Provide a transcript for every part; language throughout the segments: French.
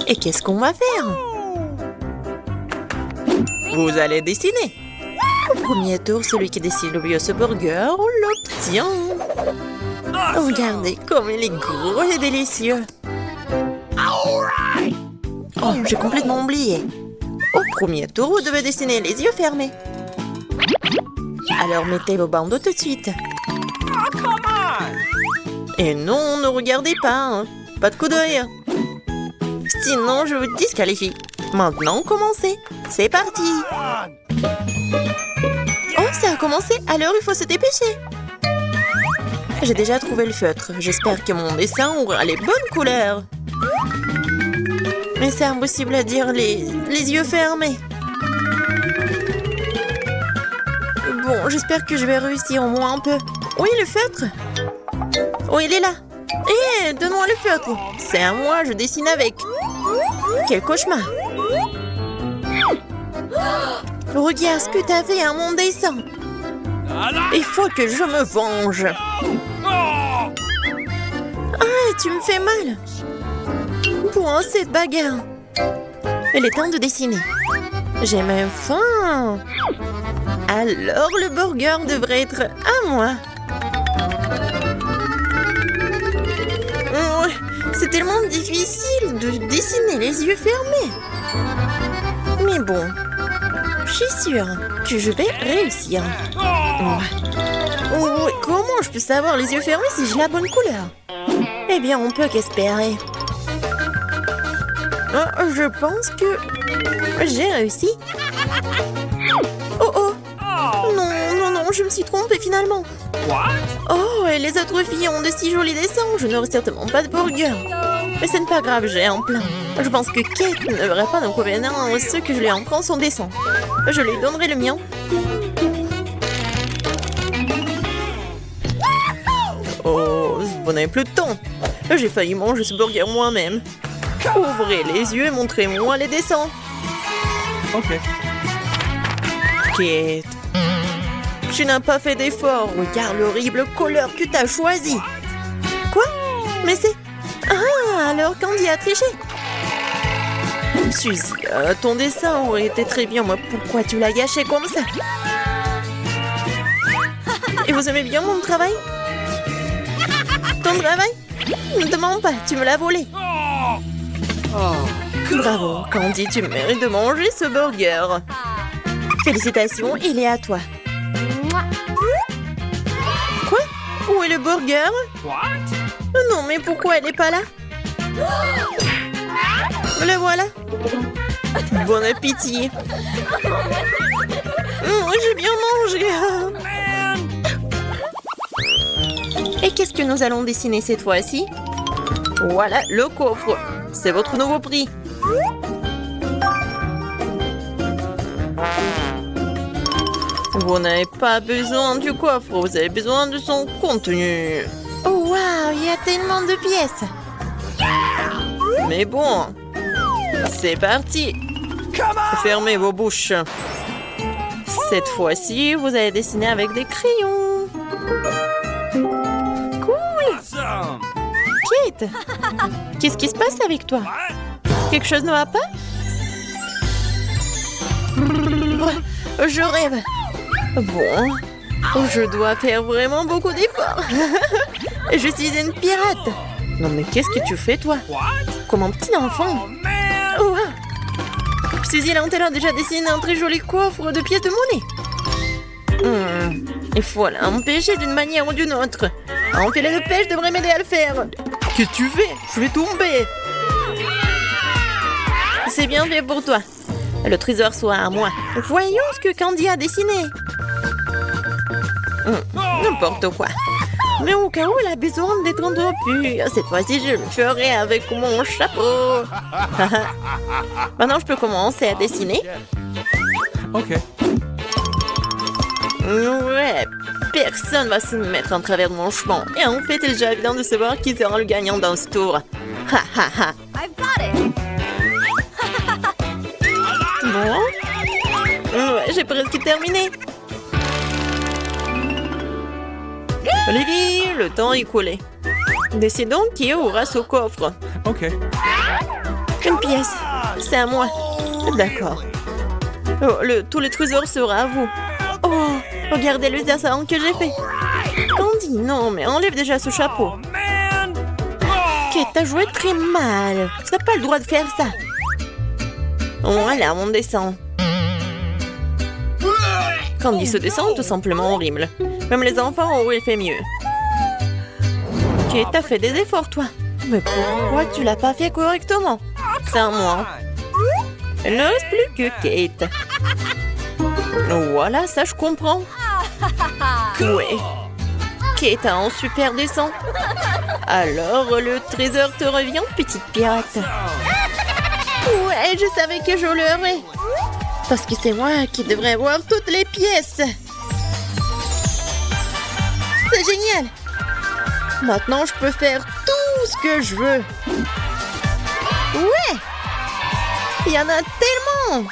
Et qu'est-ce qu'on va faire? Vous allez dessiner. Au premier tour, celui qui dessine le mieux ce burger l'obtient. Regardez comme il est gros et délicieux. Oh, j'ai complètement oublié. Au premier tour, vous devez dessiner les yeux fermés. Alors mettez vos bandeaux tout de suite. Et non, ne regardez pas, hein. Pas de coup d'œil. Sinon, je vous disqualifie. Maintenant, commencez. C'est parti. Oh, ça a commencé, alors il faut se dépêcher. J'ai déjà trouvé le feutre. J'espère que mon dessin aura les bonnes couleurs. Mais c'est impossible à dire les yeux fermés. Bon, j'espère que je vais réussir au moins un peu. Oui, le feutre. Oh, il est là. Hé, donne-moi le feutre. C'est à moi, je dessine avec. Quel cauchemar. Regarde ce que t'as fait à mon dessin. Il faut que je me venge. Ah, tu me fais mal. Bon, cette bagarre. Il est temps de dessiner. J'ai même faim. Alors, le burger devrait être à moi. Oh, c'est tellement difficile de dessiner les yeux fermés. Mais bon, je suis sûre que je vais réussir. Oh, comment je peux savoir les yeux fermés si j'ai la bonne couleur? Eh bien, on peut qu'espérer. Oh, je pense que j'ai réussi. Oh oh! Non, non, non, je me suis trompée finalement. Oh, et les autres filles ont de si jolis dessins. Je n'aurai certainement pas de burger. Mais ce n'est pas grave, j'ai un plan. Je pense que Kate ne verra pas d'inconvénient à ce que je lui en prends son dessin. Je lui donnerai le mien. Oh, vous n'avez plus de temps. J'ai failli manger ce burger moi-même. Ouvrez les yeux et montrez-moi les dessins. Ok. Kate, tu n'as pas fait d'effort. Regarde l'horrible couleur que tu as choisi. Quoi? Mais c'est... Ah, alors Candy a triché. Suzy, ton dessin aurait été très bien, mais pourquoi tu l'as gâché comme ça? Et vous aimez bien mon travail? Ton travail? Ne te mens pas, tu me l'as volé. Bravo, Candy, tu mérites de manger ce burger. Félicitations, il est à toi. Quoi? Où est le burger? Non, mais pourquoi elle n'est pas là? Le voilà. Bon appétit. J'ai bien mangé. Et qu'est-ce que nous allons dessiner cette fois-ci? Voilà le coffre. C'est votre nouveau prix. Vous n'avez pas besoin du coffre, vous avez besoin de son contenu. Oh waouh, il y a tellement de pièces. Mais bon, c'est parti. Fermez vos bouches. Cette fois-ci, vous allez dessiner avec des crayons. Cool. Kate, qu'est-ce qui se passe avec toi? Quelque chose ne va pas? Je rêve. Bon, je dois faire vraiment beaucoup d'efforts. Je suis une pirate. Non mais qu'est-ce que tu fais toi? Comme un petit enfant. Oh, wow. Suzy Lantel a déjà dessiné un très joli coffre de pièces de monnaie. Il faut l'empêcher d'une manière ou d'une autre. Un filet de pêche devrait m'aider à le faire. Qu'est-ce que tu fais? Je vais tomber. C'est bien fait pour toi. Le trésor soit à moi. Voyons ce que Candy a dessiné. N'importe quoi. Mais au cas où elle a besoin d'être entretenue, cette fois-ci je le ferai avec mon chapeau. Maintenant je peux commencer à dessiner. Ok. Ouais, personne va se mettre en travers de mon chemin. Et en fait, il est déjà évident de savoir qui sera le gagnant dans ce tour. Ha ha ha. I've got it. Bon. Ouais, j'ai presque terminé. Olivie, le temps est écoulé. Décidons qui aura ce coffre. Ok. Une pièce. C'est à moi. D'accord. Oh, tout le trésor sera à vous. Oh, regardez le dessin que j'ai fait. Candy, non, mais enlève déjà ce chapeau. Kate, t'as joué très mal. Tu n'as pas le droit de faire ça. Voilà, on descend. Candy, ce dessin est tout simplement horrible. Même les enfants auraient fait mieux. Kate, t'as fait des efforts, toi. Mais pourquoi tu l'as pas fait correctement? C'est à moi. Il ne reste plus que Kate. Voilà, ça je comprends. Ouais. Kate a un super dessin. Alors, le trésor te revient, petite pirate. Ouais, je savais que je l'aurais. Parce que c'est moi qui devrais avoir toutes les pièces. C'est génial. Maintenant, je peux faire tout ce que je veux. Ouais. Il y en a tellement.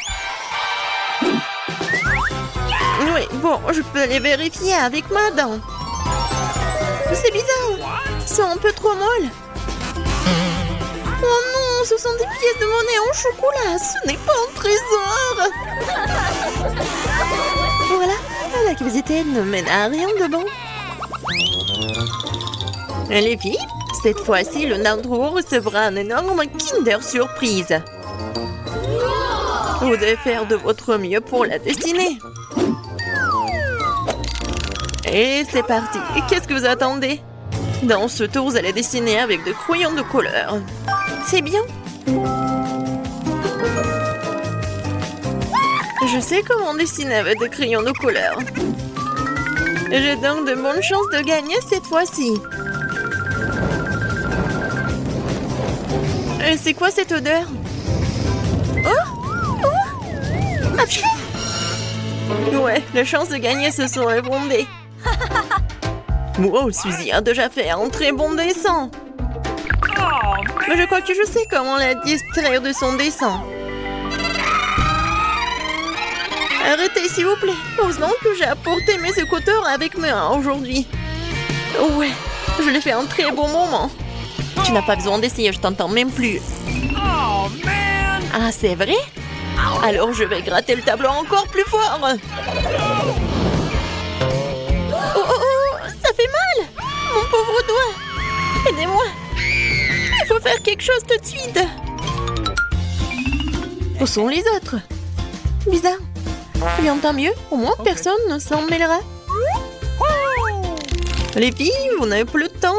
Oui, bon, je peux les vérifier avec ma dent. C'est bizarre. Ils sont un peu trop molles. Oh non, ce sont des pièces de monnaie en chocolat. Ce n'est pas un trésor. Voilà, l'activité ne mène à rien de bon. Les filles, cette fois-ci, le Nandro recevra un énorme Kinder Surprise. Vous devez faire de votre mieux pour la dessiner. Et c'est parti. Qu'est-ce que vous attendez? Dans ce tour, vous allez dessiner avec des crayons de couleur. C'est bien. Je sais comment dessiner avec des crayons de couleur. J'ai donc de bonnes chances de gagner cette fois-ci. Et c'est quoi cette odeur? Oh! Apchou! Ouais, les chances de gagner se sont effondrées. Wow, Suzy a déjà fait un très bon dessin. Mais je crois que je sais comment la distraire de son dessin. Arrêtez, s'il vous plaît. Heureusement que j'ai apporté mes écouteurs avec moi aujourd'hui. Ouais, je l'ai fait un très bon moment. Tu n'as pas besoin d'essayer, je t'entends même plus. Ah, c'est vrai? Alors je vais gratter le tableau encore plus fort. Oh, ça fait mal. Mon pauvre doigt. Aidez-moi. Il faut faire quelque chose tout de suite. Où sont les autres? Bizarre. Bien, tant mieux. Au moins, personne ne s'en mêlera. Les filles, vous n'avez plus de temps.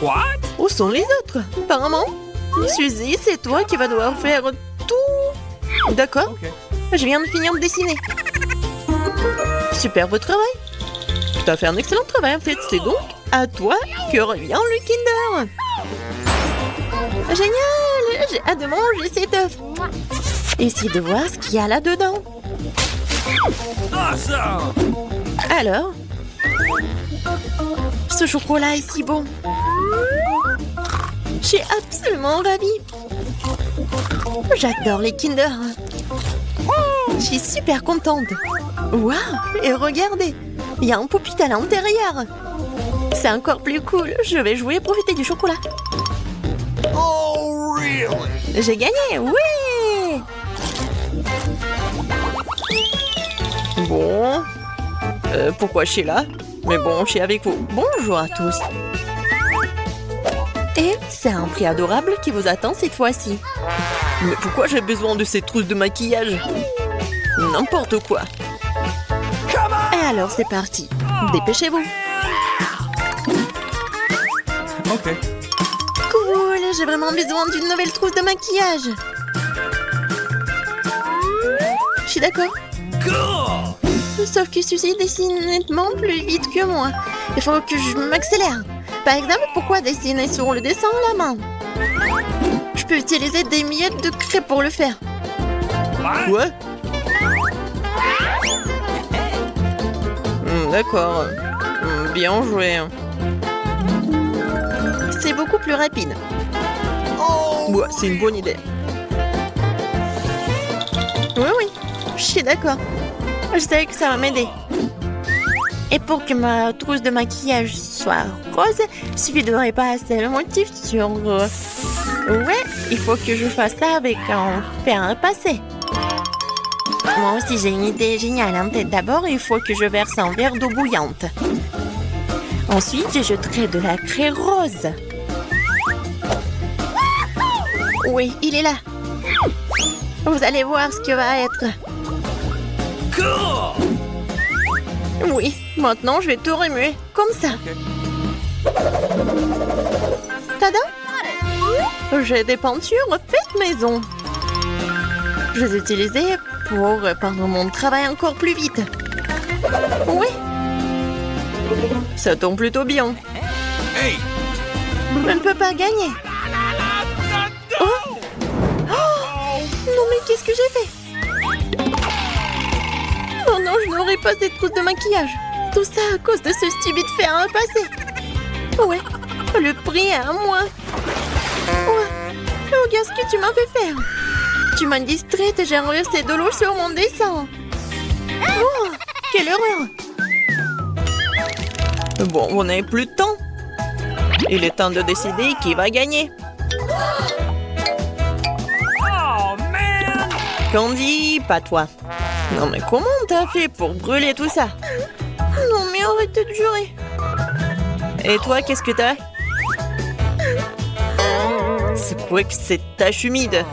What? Où sont les autres? Apparemment, Suzy, c'est toi qui vas devoir faire tout. D'accord. Okay. Je viens de finir de dessiner. Super votre travail. Tu as fait un excellent travail en fait. C'est donc à toi que revient le Kinder. Génial! J'ai hâte de manger cet œuf. Essayez de voir ce qu'il y a là-dedans. Awesome! Alors? Ce chocolat est si bon. Je suis absolument ravie. J'adore les Kinder. Je suis super contente. Waouh! Et regardez, il y a un poupit à l'intérieur. C'est encore plus cool. Je vais jouer et profiter du chocolat. Oh, really? J'ai gagné, oui! Bon. Pourquoi je suis là? Mais bon, je suis avec vous. Bonjour à tous. Et c'est un prix adorable qui vous attend cette fois-ci. Mais pourquoi j'ai besoin de ces trousses de maquillage? N'importe quoi. Et alors c'est parti. Dépêchez-vous. Ok. Cool, j'ai vraiment besoin d'une nouvelle trousse de maquillage. Je suis d'accord. Sauf que Suzy dessine nettement plus vite que moi. Il faut que je m'accélère. Par exemple, pourquoi dessiner sur le dessin à la main? Je peux utiliser des miettes de craie pour le faire. Quoi? D'accord. Bien joué. C'est beaucoup plus rapide. Ouais, c'est une bonne idée. Oui, je suis d'accord. Je savais que ça va m'aider. Et pour que ma trousse de maquillage soit rose, il suffit de repasser le motif sur... Ouais, il faut que je fasse ça avec un fer à repasser. Moi aussi, j'ai une idée géniale en tête. D'abord, il faut que je verse un verre d'eau bouillante. Ensuite, je jetterai de la craie rose. Oui, il est là. Vous allez voir ce que va être. Oui, maintenant, je vais tout remuer. Comme ça. Tada! J'ai des peintures faites maison. Je les ai utilisées pour rendre mon travail encore plus vite. Oui. Ça tombe plutôt bien. Je ne peux pas gagner. Oh! Oh! Non mais qu'est-ce que j'ai fait? Oh non, je n'aurai pas cette trousse de maquillage. Tout ça à cause de ce stupide fer à repasser. Ouais, le prix est à moi. Ouais. Oh, regarde ce que tu m'as fait faire. Tu m'as distraite et j'ai renversé de l'eau sur mon dessin. Oh, quelle horreur. Bon, on n'a plus de temps. Il est temps de décider qui va gagner. Oh, man! Candy, pas toi. Non mais comment t'as fait pour brûler tout ça? Non mais arrêtez de jurer. Et toi, qu'est-ce que t'as? C'est quoi que cette tache humide?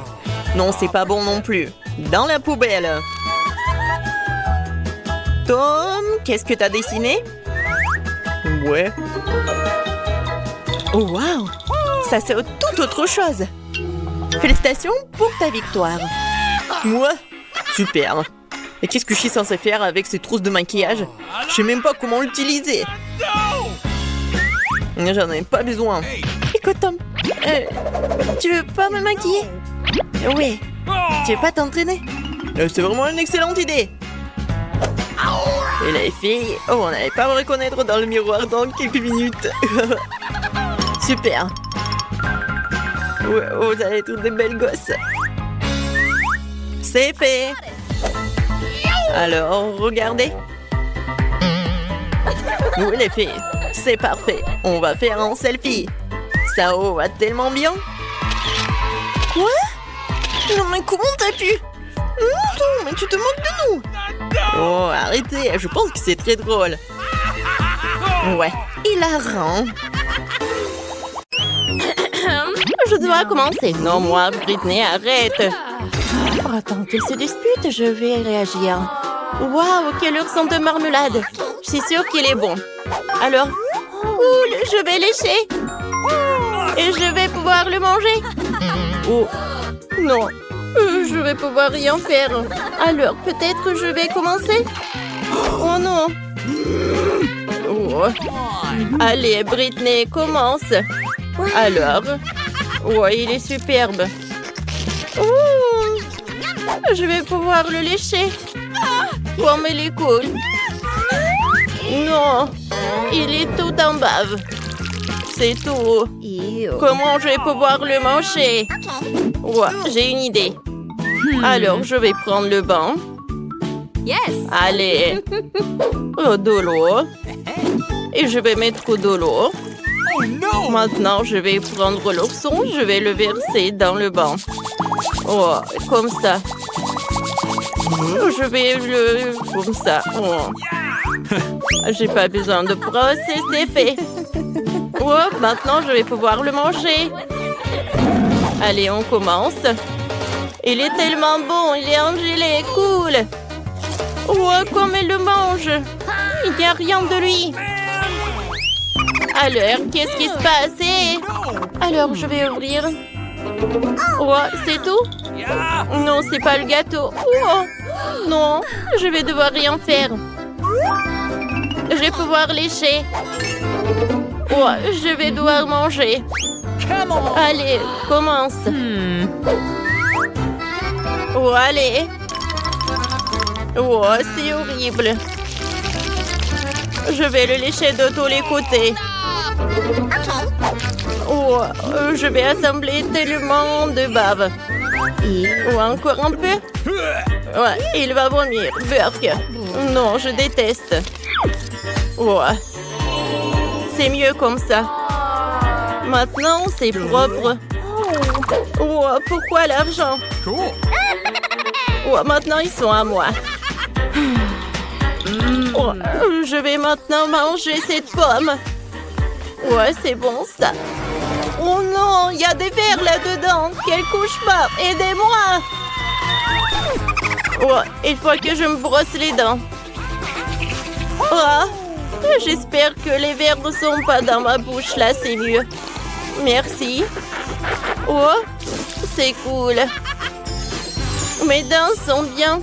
Non, c'est pas bon non plus. Dans la poubelle. Tom, qu'est-ce que t'as dessiné? Ouais. Oh, waouh! Ça, c'est tout autre chose. Félicitations pour ta victoire. Moi? Super. Et qu'est-ce que je suis censée faire avec ces trousses de maquillage? Je sais même pas comment l'utiliser. J'en ai pas besoin. Écoute, Tom, tu veux pas me maquiller? Oui. Tu veux pas t'entraîner? C'est vraiment une excellente idée. Et les filles, on n'allait pas me reconnaître dans le miroir dans quelques minutes. Super. Vous allez être des belles gosses. C'est fait. Alors, regardez. Oui, les filles, c'est parfait. On va faire un selfie. Ça va tellement bien. Quoi? Non, mais comment t'as pu? Non, mais tu te moques de nous. Oh, arrêtez, je pense que c'est très drôle. Ouais, hilarant. Je dois commencer. Non, moi, Britney, arrête. Oh, attends qu'elle se dispute, je vais réagir. Waouh, quelle heure de marmelade. Je suis sûre qu'il est bon. Alors, cool, je vais lécher. Et je vais pouvoir le manger. Oh, non. Je vais pouvoir rien faire. Alors, peut-être je vais commencer? Oh non. Oh. Allez, Britney, commence. Alors. Ouais, il est superbe. Oh. Je vais pouvoir le lécher. Comme il est cool. Non. Il est tout en bave. C'est tout. Comment je vais pouvoir le manger? Ouais, j'ai une idée. Alors, je vais prendre le banc. Allez. De l'eau. Et je vais mettre de l'eau. Maintenant, je vais prendre l'ourson. Je vais le verser dans le banc. Oh, comme ça. Je vais le... Comme ça. Oh. J'ai pas besoin de brosse, c'est fait. Oh, maintenant, je vais pouvoir le manger. Allez, on commence. Il est tellement bon, il est en gelée, cool. Oh, comme il le mange. Il n'y a rien de lui. Alors, qu'est-ce qui se passe? Alors, je vais ouvrir. Oh, c'est tout? Non, c'est pas le gâteau. Oh, non, je vais devoir rien faire. Je vais pouvoir lécher. Oh, je vais devoir manger. Allez, commence. Oh, allez. Oh, c'est horrible. Je vais le lécher de tous les côtés. Oh, je vais assembler tellement de bave. Oh, encore un peu. Ouais, il va vomir. Burk. Non, je déteste. Oh. C'est mieux comme ça. Maintenant, c'est propre. Oh, pourquoi l'argent? Cool. Oh, maintenant, ils sont à moi. Oh, je vais maintenant manger cette pomme. Ouais, c'est bon, ça. Oh non, il y a des vers là-dedans. Quel cauchemar. Aidez-moi. Oh, il faut que je me brosse les dents. Oh, j'espère que les vers ne sont pas dans ma bouche. Là, c'est mieux. Merci. Oh, c'est cool. Mes dents sont bien.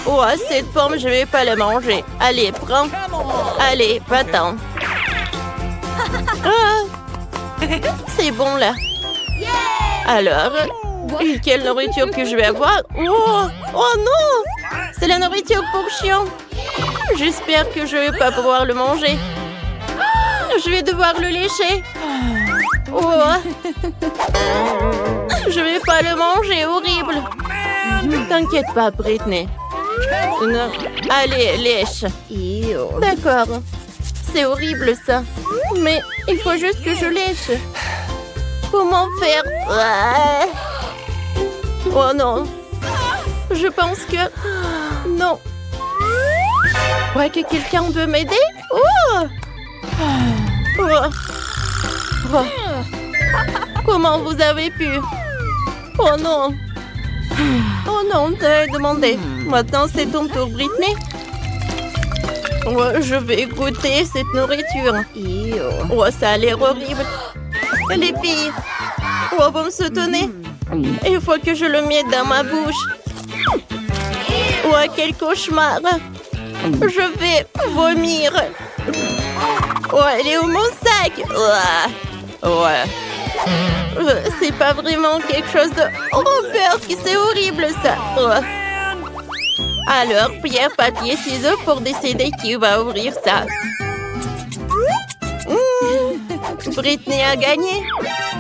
Oh, cette pomme, je vais pas la manger. Allez, prends. Allez, va-t'en. Ah, c'est bon, là. Alors, quelle nourriture que je vais avoir? Oh, oh non! C'est la nourriture pour chien. J'espère que je vais pas pouvoir le manger. Je vais devoir le lécher. Oh. Je vais pas le manger, horrible. T'inquiète pas, Britney. Non. Allez, lèche. D'accord. C'est horrible, ça. Mais il faut juste que je lèche. Comment faire? Oh non. Je pense que... Non. Ouais, que quelqu'un veut m'aider? Oh! Oh! Oh! Comment vous avez pu? Oh non! Oh non, t'as demandé. Maintenant, c'est ton tour, Britney. Ouais, je vais goûter cette nourriture. Oh, ça a l'air horrible. Les filles, oh, vous me soutenez? Il faut que je le mette dans ma bouche. Ouais, quel cauchemar. Je vais vomir. Oh, elle est où mon sac? Ouais. C'est pas vraiment quelque chose de... Oh, peur, c'est horrible, ça. Oh. Alors, pierre, papier, ciseaux pour décider qui va ouvrir ça. Britney a gagné.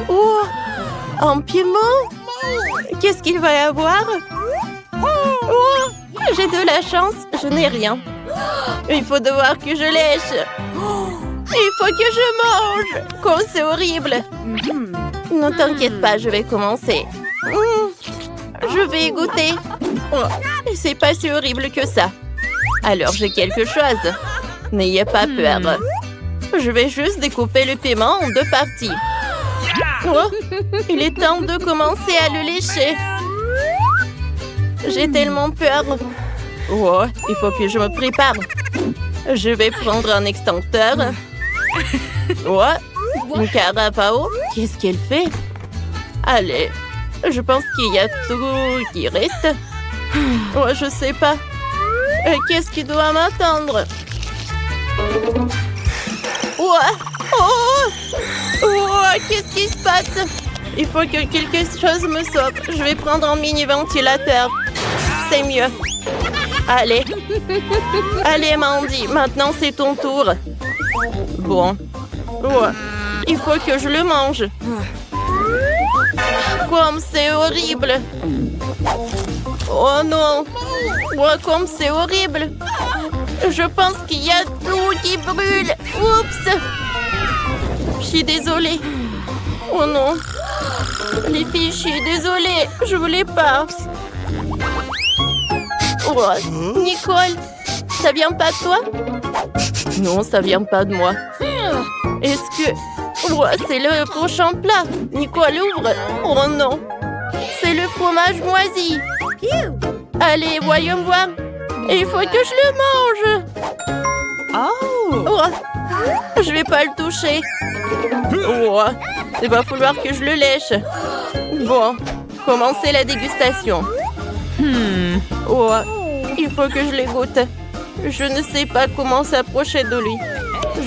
Oh, un piment. Qu'est-ce qu'il va y avoir? Oh, j'ai de la chance, je n'ai rien. Il faut devoir que je lèche. Il faut que je mange. Oh, c'est horrible. Ne t'inquiète pas, je vais commencer. Je vais goûter. Oh, c'est pas si horrible que ça. Alors, j'ai quelque chose. N'ayez pas peur. Je vais juste découper le piment en 2 parties. Oh, il est temps de commencer à le lécher. J'ai tellement peur. Oh, il faut que je me prépare. Je vais prendre un extincteur. Oh, une carapao. Qu'est-ce qu'elle fait? Allez, je pense qu'il y a tout qui reste. Oh, je sais pas. Qu'est-ce qui doit m'attendre? Oh, oh, oh, qu'est-ce qui se passe? Il faut que quelque chose me sauve. Je vais prendre un mini-ventilateur. C'est mieux. Allez. Allez, Mandy. Maintenant, c'est ton tour. Bon. Oh, il faut que je le mange. Comme c'est horrible. Oh non. Oh, comme c'est horrible. Je pense qu'il y a tout qui brûle. Oups. Je suis désolée. Oh non. Les filles, je suis désolée. Je voulais pas. Oh, Nicole, ça vient pas de toi? Non, ça vient pas de moi. Est-ce que... Oh, c'est le prochain plat. Nicole, ouvre. Oh non. C'est le fromage moisi. Allez, voyons voir. Il faut que je le mange. Oh. Je vais pas le toucher. Oh. Il va falloir que je le lèche. Bon, commencez la dégustation. Oh. Il faut que je les goûte. Je ne sais pas comment s'approcher de lui.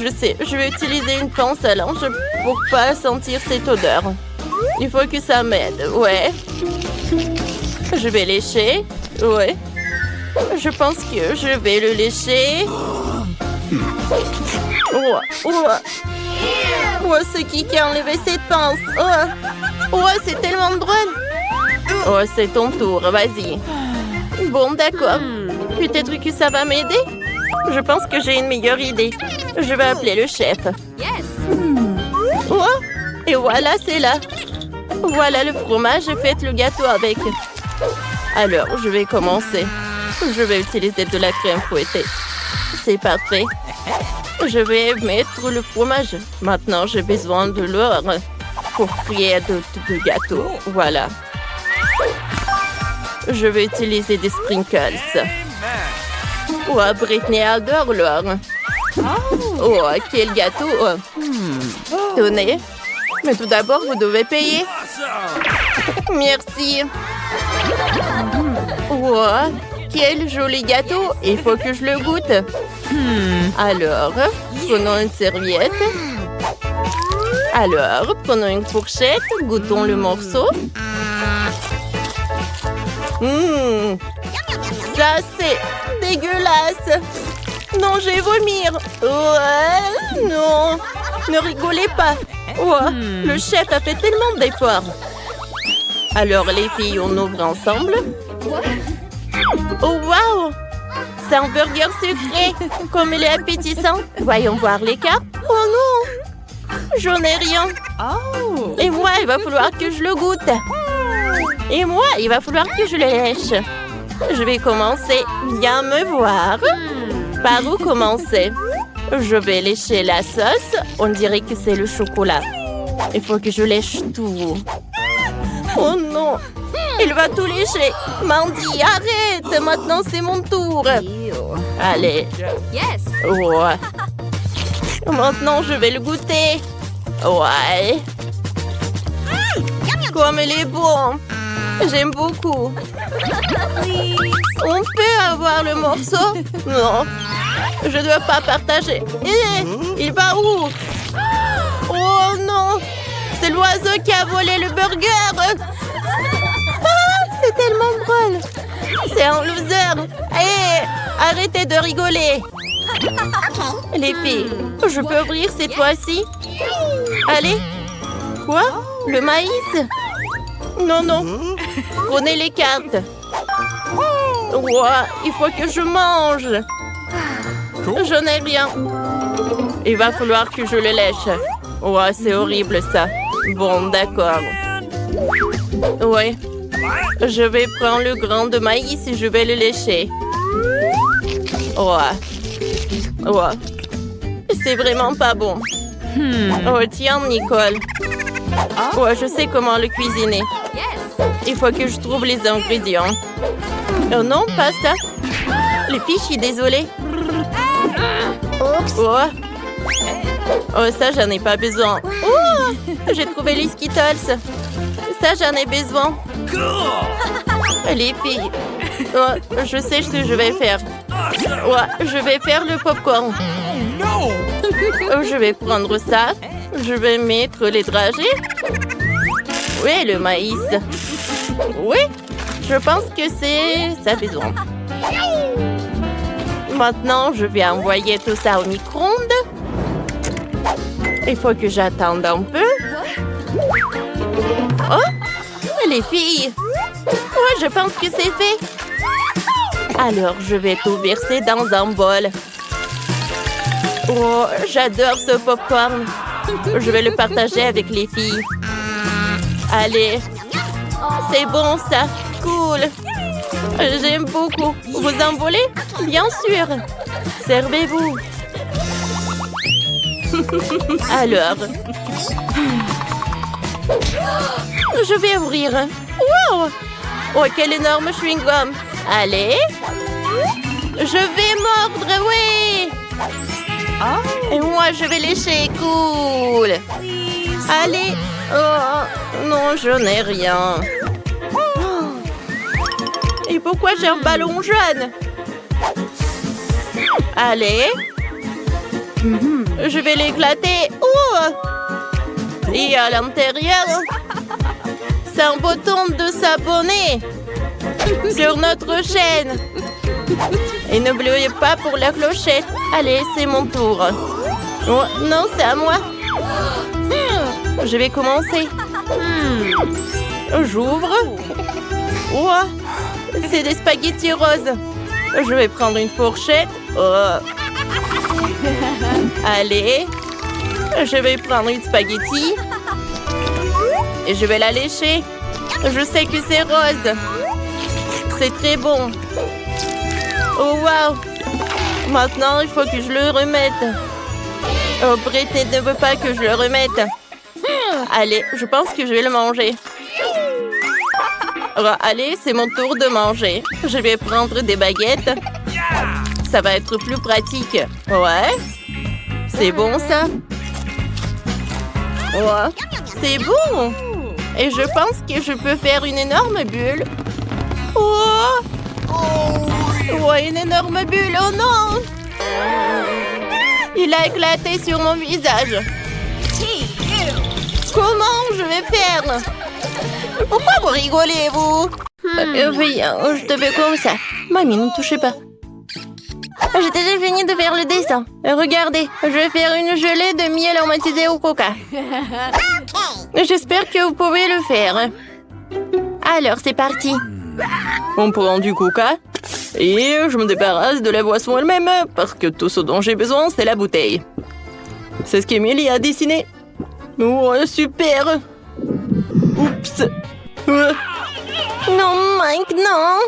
Je sais, je vais utiliser une pince à linge pour pas sentir cette odeur. Il faut que ça m'aide, ouais. Je vais lécher, ouais. Je pense que je vais le lécher. Oh, oh. Oh, c'est qui a enlevé cette pince? Oh, oh, c'est tellement drôle. Oh, c'est ton tour, vas-y. Bon, d'accord. Peut-être que ça va m'aider? Je pense que j'ai une meilleure idée. Je vais appeler le chef. Oh, et voilà, c'est là. Voilà le fromage, faites le gâteau avec. Alors, je vais commencer. Je vais utiliser de la crème fouettée. C'est parfait. Je vais mettre le fromage. Maintenant, j'ai besoin de l'or pour créer de gâteau. Voilà. Je vais utiliser des sprinkles. Oh, Britney adore l'or. Oh, quel gâteau. Tenez. Mais tout d'abord, vous devez payer. Merci. Oh, quel joli gâteau. Il faut que je le goûte. Alors, prenons une serviette. Alors, prenons une fourchette. Goûtons le morceau. Ça, c'est dégueulasse. Non, je vais vomir. Ouais, non. Ne rigolez pas. Oh, le chef a fait tellement d'efforts. Alors, les filles, on ouvre ensemble. Oh, waouh! C'est un burger sucré. Comme il est appétissant. Voyons voir les cartes. Oh non! J'en ai rien. Et moi, il va falloir que je le goûte. Et moi, il va falloir que je le lèche. Je vais commencer. Viens me voir. Par où commencer? Je vais lécher la sauce. On dirait que c'est le chocolat. Il faut que je lèche tout. Oh non! Il va tout lécher. Mandy, arrête! Maintenant, c'est mon tour. Allez. Oh. Maintenant, je vais le goûter. Ouais. Comme il est bon. J'aime beaucoup. On peut avoir le morceau? Non. Je ne dois pas partager. Il va où? Oh non! C'est l'oiseau qui a volé le burger! C'est tellement drôle! C'est un loser! Hé! Arrêtez de rigoler! Les filles, je peux ouvrir cette fois-ci? Allez! Quoi? Le maïs? Non, non! Prenez les cartes! Ouah, il faut que je mange! Je n'ai rien! Il va falloir que je le lèche! Ouah, c'est horrible ça! Bon, d'accord. Ouais. Je vais prendre le grain de maïs et je vais le lécher. Ouais. Ouais. C'est vraiment pas bon. Oh, tiens, Nicole. Ouais, je sais comment le cuisiner. Il faut que je trouve les ingrédients. Oh non, pas ça. Les filles, je suis désolée. Oups. Ouais. Oh, ça, j'en ai pas besoin. Oh, j'ai trouvé les Skittles. Ça, j'en ai besoin. Les filles. Oh, je sais ce que je vais faire. Ouais, je vais faire le popcorn. Oh, je vais prendre ça. Je vais mettre les dragées. Oui, le maïs. Oui, je pense que c'est ça besoin. Maintenant, je vais envoyer tout ça au micro-ondes. Il faut que j'attende un peu. Oh, les filles. Ouais, je pense que c'est fait. Alors, je vais tout verser dans un bol. Oh, j'adore ce popcorn. Je vais le partager avec les filles. Allez. C'est bon, ça. Cool. J'aime beaucoup. Vous en voulez? Bien sûr. Servez-vous. Alors. Je vais ouvrir. Wow! Oh, quel énorme chewing-gum. Allez. Je vais mordre, oui. Et moi, je vais lécher. Cool. Allez. Oh, non, je n'ai rien. Et pourquoi j'ai un ballon jaune? Allez. Je vais l'éclater. Oh! Et à l'intérieur, c'est un bouton de s'abonner sur notre chaîne. Et n'oubliez pas pour la clochette. Allez, c'est mon tour. Oh, non, c'est à moi. Je vais commencer. J'ouvre. Oh, c'est des spaghettis roses. Je vais prendre une fourchette. Oh. Allez. Je vais prendre une spaghetti. et je vais la lécher. Je sais que c'est rose. C'est très bon. Oh, waouh! Maintenant, il faut que je le remette. Oh, Britney ne veut pas que je le remette. Allez, je pense que je vais le manger. Oh, allez, c'est mon tour de manger. Je vais prendre des baguettes. Ça va être plus pratique. Ouais. C'est bon, ça? Ouais. C'est bon. Et je pense que je peux faire une énorme bulle. Oh! Ouais, une énorme bulle. Oh non! Il a éclaté sur mon visage. Comment je vais faire? Pourquoi vous rigolez, vous? Viens, je te fais comme ça. Mamie, ne touchez pas. J'ai déjà fini de faire le dessin. Regardez, je vais faire une gelée de miel aromatisé au coca. J'espère que vous pouvez le faire. Alors, c'est parti. On prend du coca et je me débarrasse de la boisson elle-même parce que tout ce dont j'ai besoin, c'est la bouteille. C'est ce qu'Emily a dessiné. Oh, super. Oups. Non, Mike, non.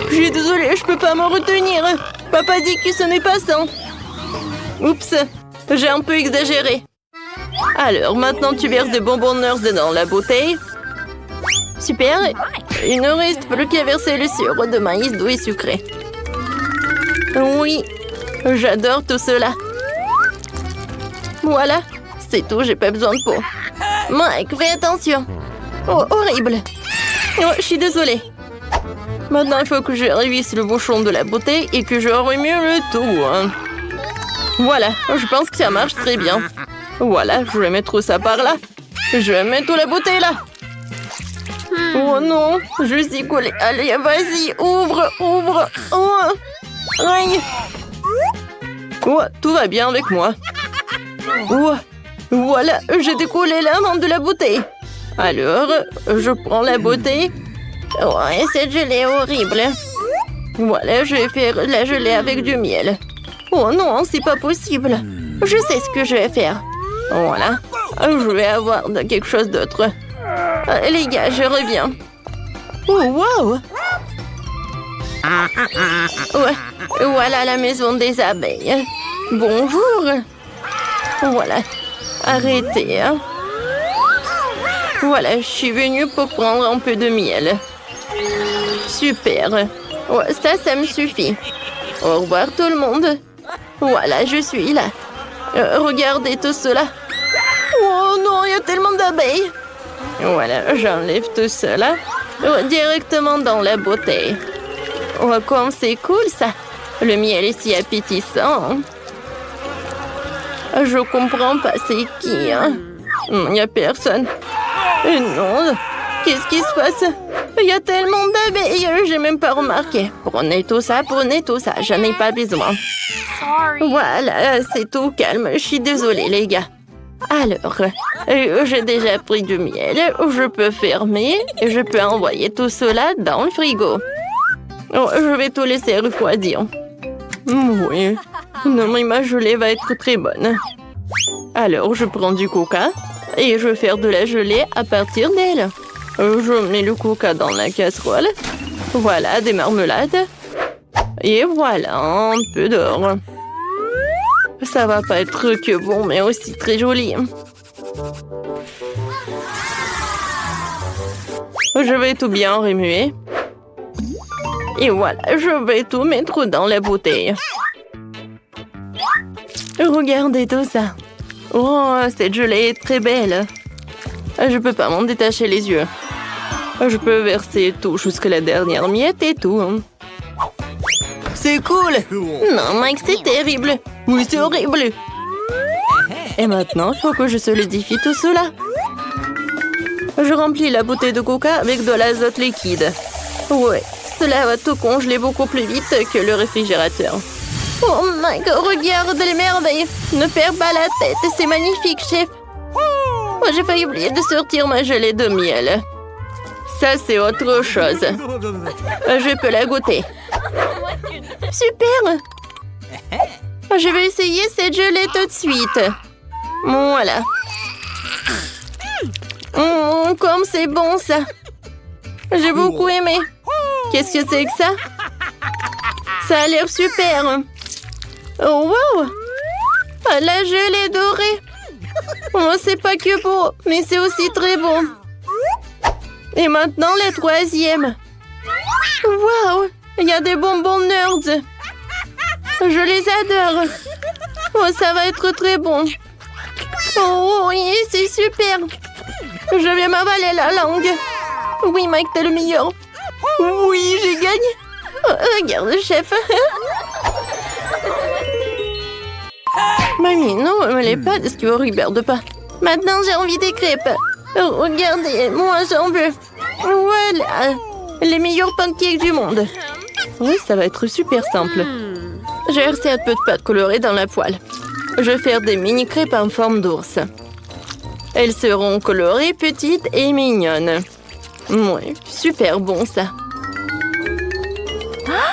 Je suis désolée, je peux pas m'en retenir. Papa dit que ce n'est pas ça. Oups, j'ai un peu exagéré. Alors, maintenant tu verses des bonbons Nurse dans la bouteille. Super. Il ne reste plus qu'à verser le sirop de maïs doux et sucré. Oui, j'adore tout cela. Voilà, c'est tout, j'ai pas besoin de peau. Mike, fais attention. Oh, horrible. Oh, je suis désolée. Maintenant, il faut que je révisse le bouchon de la bouteille et que je remue le tout. Voilà, je pense que ça marche très bien. Voilà, je vais mettre ça par là. Je vais mettre la bouteille là. Oh non, je suis collée. Allez, vas-y, ouvre, ouvre. Oh, aïe. Oh, tout va bien avec moi. Oh, voilà, j'ai décollé la main de la bouteille. Alors, je prends la bouteille. Ouais, cette gelée est horrible. Voilà, je vais faire la gelée avec du miel. Oh non, c'est pas possible. Je sais ce que je vais faire. Voilà, je vais avoir quelque chose d'autre. Les gars, je reviens. Oh, wow! Ouais, voilà la maison des abeilles. Bonjour. Voilà, arrêtez. Hein. Voilà, je suis venue pour prendre un peu de miel. Super. Ouais, ça me suffit. Au revoir tout le monde. Voilà, je suis là. Regardez tout cela. Oh non, il y a tellement d'abeilles. Voilà, j'enlève tout cela directement dans la bouteille. Oh, comme c'est cool ça. Le miel est si appétissant. Je comprends pas, c'est qui, hein? Il n'y a personne. Non, qu'est-ce qui se passe? Il y a tellement d'abeilles, j'ai même pas remarqué. Prenez tout ça, je n'ai pas besoin. Voilà, c'est tout calme, je suis désolée les gars. Alors, j'ai déjà pris du miel, je peux fermer et je peux envoyer tout cela dans le frigo. Oh, je vais tout laisser refroidir. Oui, non mais ma gelée va être très bonne. Alors, je prends du coca et je vais faire de la gelée à partir d'elle. Je mets le coca dans la casserole. Voilà, des marmelades. Et voilà, un peu d'or. Ça va pas être que bon, mais aussi très joli. Je vais tout bien remuer. Et voilà, je vais tout mettre dans la bouteille. Regardez tout ça. Oh, cette gelée est très belle. Je peux pas m'en détacher les yeux. Je peux verser tout jusqu'à la dernière miette et tout. C'est cool. Non, Mike, c'est terrible. Oui, c'est horrible. Et maintenant, il faut que je solidifie tout cela. Je remplis la bouteille de coca avec de l'azote liquide. Ouais, cela va tout congeler beaucoup plus vite que le réfrigérateur. Oh Mike, regarde les merveilles. Ne perds pas la tête, c'est magnifique, chef. Oh, j'ai failli oublier de sortir ma gelée de miel. Ça, c'est autre chose. Je peux la goûter. Super. Je vais essayer cette gelée tout de suite. Voilà. Comme c'est bon, ça. J'ai beaucoup aimé. Qu'est-ce que c'est que ça? Ça a l'air super. Oh, wow! La gelée dorée. Oh, c'est pas que beau, mais c'est aussi très bon. Et maintenant, le troisième. Wow! Il y a des bonbons nerds. Je les adore. Oh, ça va être très bon. Oh, oui, c'est super. Je vais m'avaler la langue. Oui, Mike, t'es le meilleur. Oui, j'ai gagné. Oh, regarde, chef. Mamie, non, ne me l'est pas de ce que vous regarde pas. Maintenant, j'ai envie des crêpes. Oh, regardez, moi, j'en veux. Voilà. Les meilleurs pancakes du monde. Oui, ça va être super simple. J'ai versé un peu de pâte colorée dans la poêle. Je vais faire des mini crêpes en forme d'ours. Elles seront colorées, petites et mignonnes. Oui, super bon ça.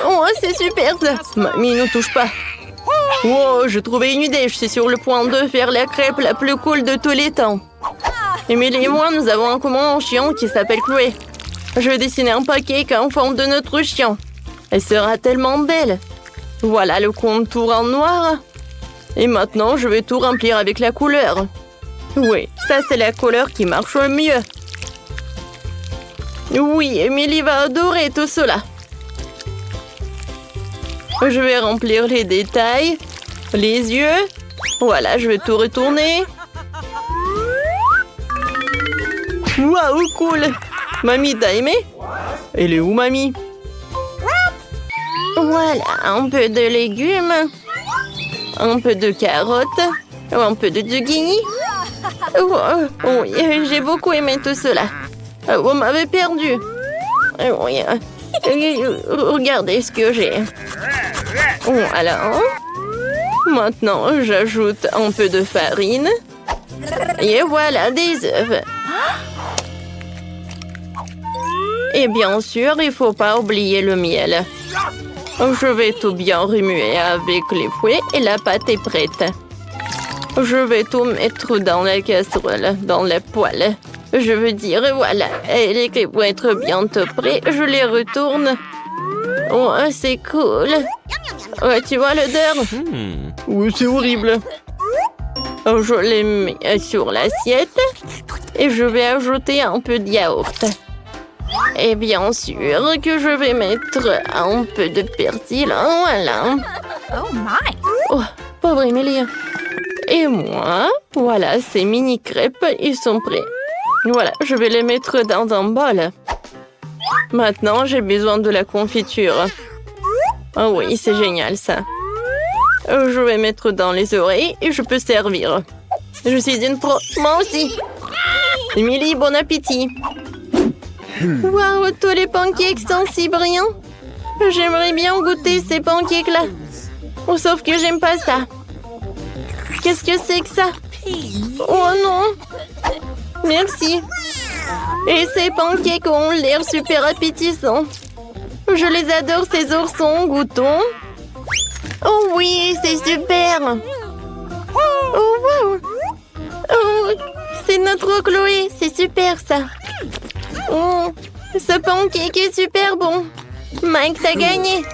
Oh, c'est super ça. Mamie, ne touche pas. Wow, j'ai trouvé une idée. Je suis sur le point de faire la crêpe la plus cool de tous les temps. Émilie et moi, nous avons en commun un chien qui s'appelle Chloé. Je vais dessiner un pancake en forme de notre chien. Elle sera tellement belle. Voilà le contour en noir. Et maintenant, je vais tout remplir avec la couleur. Oui, ça c'est la couleur qui marche le mieux. Oui, Émilie va adorer tout cela. Je vais remplir les détails, les yeux. Voilà, je vais tout retourner. Waouh, cool! Mamie, t'as aimé? Elle est où, Mamie? Voilà, un peu de légumes, un peu de carottes, un peu de zucchini. Oui, j'ai beaucoup aimé tout cela. Vous m'avez perdu. Oui, regardez ce que j'ai. Voilà. Maintenant, j'ajoute un peu de farine. Et voilà des œufs. Et bien sûr, il ne faut pas oublier le miel. Je vais tout bien remuer avec les fouets et la pâte est prête. Je vais tout mettre dans la casserole, dans la poêle. Je veux dire, voilà, les crêpes vont être bientôt prêts. Je les retourne. Oh, c'est cool. Ouais, tu vois l'odeur? Oui, c'est horrible. Je les mets sur l'assiette et je vais ajouter un peu de yaourt. Et bien sûr que je vais mettre un peu de persil. Voilà. Oh my! Oh, pauvre Émilie. Et moi, voilà, ces mini crêpes, ils sont prêts. Voilà, je vais les mettre dans un bol. Maintenant, j'ai besoin de la confiture. Oh oui, c'est génial ça. Je vais mettre dans les oreilles et je peux servir. Je suis une pro. Moi aussi. Émilie, bon appétit. Waouh, tous les pancakes sont si brillants. J'aimerais bien goûter ces pancakes-là. Oh, sauf que j'aime pas ça. Qu'est-ce que c'est que ça? Oh non. Merci. Et ces pancakes ont l'air super appétissants. Je les adore, ces oursons. Goûtons. Oh oui, c'est super. Oh wow. Oh, c'est notre Chloé. C'est super ça. Oh, ce pancake est super bon. Mike, t'as gagné.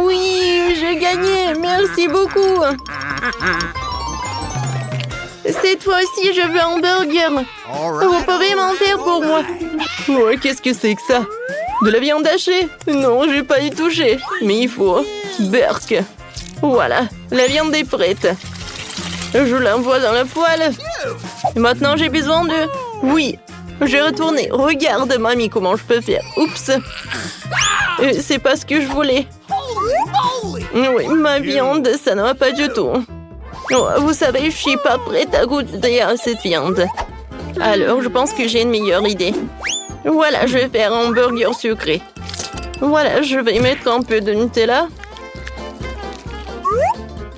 Oui, j'ai gagné. Merci beaucoup. Cette fois-ci, je veux un burger. Vous pouvez m'en faire pour moi. Ouais, qu'est-ce que c'est que ça? De la viande hachée? Non, je vais pas y toucher. Mais il faut. Burk. Voilà, la viande est prête. Je l'envoie dans la poêle. Et maintenant, j'ai besoin de... Oui, j'ai retourné. Regarde, mamie, comment je peux faire. Oups. C'est pas ce que je voulais. Oui, ma viande, ça ne va pas du tout. Oh, vous savez, je suis pas prête à goûter à cette viande. Alors, je pense que j'ai une meilleure idée. Voilà, je vais faire un burger sucré. Voilà, je vais mettre un peu de Nutella.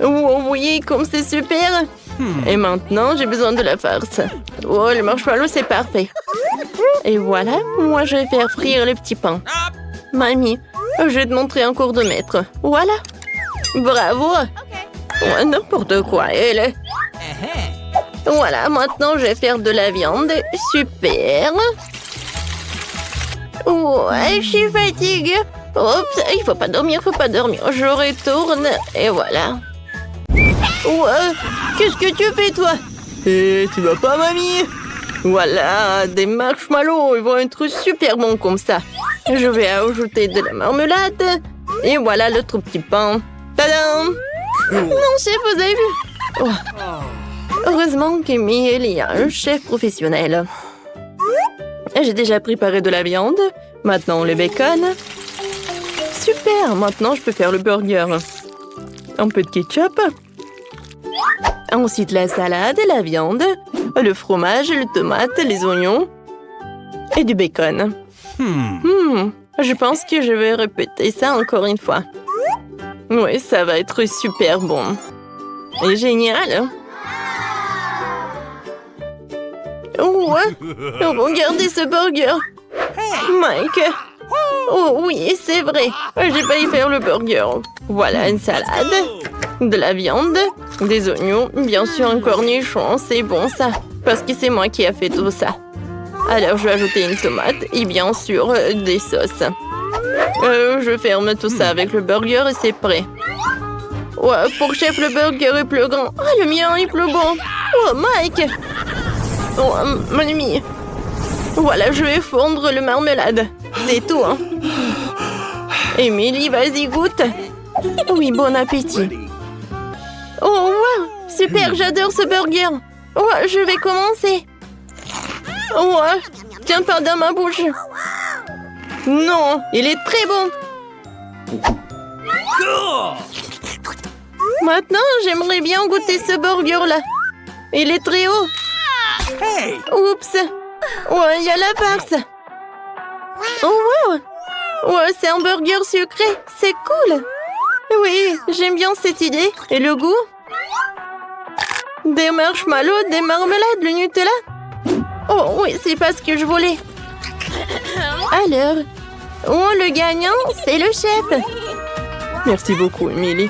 Oh oui, comme c'est super. Et maintenant, j'ai besoin de la farce. Oh, le marshmallow, c'est parfait. Et voilà, moi, je vais faire frire le petit pain. Mamie, je vais te montrer un cours de maître. Voilà. Bravo. Ouais, n'importe quoi, elle. Voilà, maintenant je vais faire de la viande. Super. Ouais, je suis fatiguée. Oups, il faut pas dormir, faut pas dormir. Je retourne et voilà. Ouais, qu'est-ce que tu fais toi? Et tu vas pas, mamie? Voilà, des marshmallows, ils vont être super bons comme ça. Je vais ajouter de la marmelade. Et voilà l'autre petit pain. Tadam! Non, chef, vous avez vu? Oh. Heureusement qu'Emile y a un chef professionnel. J'ai déjà préparé de la viande. Maintenant, le bacon. Super, maintenant je peux faire le burger. Un peu de ketchup. Ensuite, la salade et la viande. Le fromage, les tomates, les oignons. Et du bacon. Je pense que je vais répéter ça encore une fois. Oui, ça va être super bon. Et génial. Ouais, regardez ce burger. Mike. Oh oui, c'est vrai. J'ai failli faire le burger. Voilà une salade, de la viande, des oignons, bien sûr un cornichon. C'est bon ça, parce que c'est moi qui ai fait tout ça. Alors je vais ajouter une tomate et bien sûr des sauces. Je ferme tout ça avec le burger et c'est prêt. Ouais, pour chef, le burger est plus grand. Ah, le mien est plus bon. Oh, Mike. Oh, mon ami. Voilà, je vais fondre le marmelade. C'est tout, hein. Émilie, vas-y, goûte. Oui, bon appétit. Oh, wow. Super, j'adore ce burger. Ouais, je vais commencer. Ouais, tiens pas dans ma bouche. Non, il est très bon. Maintenant, j'aimerais bien goûter ce burger-là. Il est très haut. Oups. Ouais, il y a la farce. Oh, wow. Ouais, c'est un burger sucré. C'est cool. Oui, j'aime bien cette idée. Et le goût? Des marshmallows, des marmelades, le Nutella. Oh, oui, c'est pas ce que je voulais. Alors, le gagnant, c'est le chef. Merci beaucoup, Emily.